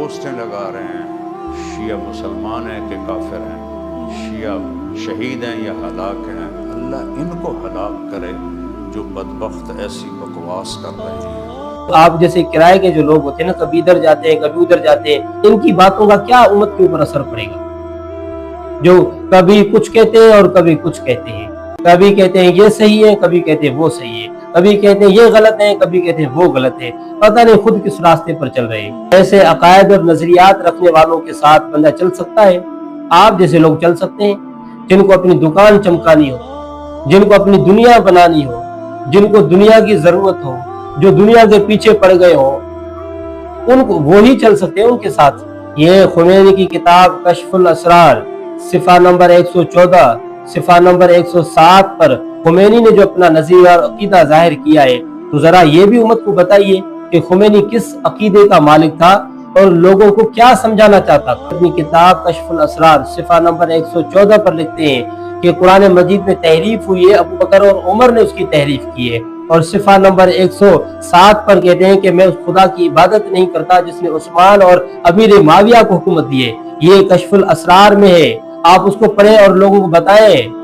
پوسٹیں لگا رہے ہیں شیعہ مسلمان ہیں کہ کافر ہیں، شیعہ شہید ہیں یا ہلاک ہیں، اللہ ان کو ہلاک کرے جو بدبخت ایسی بکواس کر رہے ہیں۔ آپ جیسے کرائے کے جو لوگ ہوتے ہیں نا، کبھی ادھر جاتے ہیں کبھی ادھر جاتے ہیں، ان کی باتوں کا کیا امت کے اوپر اثر پڑے گا؟ جو کبھی کچھ کہتے ہیں اور کبھی کچھ کہتے ہیں، کبھی کہتے ہیں یہ صحیح ہے، کبھی کہتے ہیں وہ صحیح ہے، کبھی کہتے ہیں یہ غلط ہے، کبھی کہتے ہیں وہ غلط ہے، پتہ نہیں خود کس راستے پر چل رہے ہیں۔ ایسے عقائد اور نظریات رکھنے والوں کے ساتھ بندہ چل سکتا ہے؟ آپ جیسے لوگ چل سکتے ہیں جن کو اپنی دکان چمکانی ہو، جن کو اپنی دنیا بنانی ہو، جن کو دنیا کی ضرورت ہو، جو دنیا کے پیچھے پڑ گئے ہوں، ان کو وہی چل سکتے ہیں ان کے ساتھ۔ یہ خمینی کی کتاب کشف الاسرار صفحہ نمبر 114 صفحہ نمبر 107 پر خمینی نے جو اپنا نظریہ اور عقیدہ ظاہر کیا ہے، تو ذرا یہ بھی امت کو بتائیے کہ خمینی کس عقیدے کا مالک تھا اور لوگوں کو کیا سمجھانا چاہتا تھا۔ اپنی کتاب کشف الاسرار صفحہ نمبر 114 پر لکھتے ہیں کہ قرآن مجید میں تحریف ہوئی ہے، ابو بکر اور عمر نے اس کی تحریف کی ہے، اور صفحہ نمبر 107 پر کہتے ہیں کہ میں اس خدا کی عبادت نہیں کرتا جس نے عثمان اور امیر معاویہ کو حکومت دی ہے۔ یہ کشف الاسرار میں ہے، آپ اس کو پڑھیں اور لوگوں کو بتائیں۔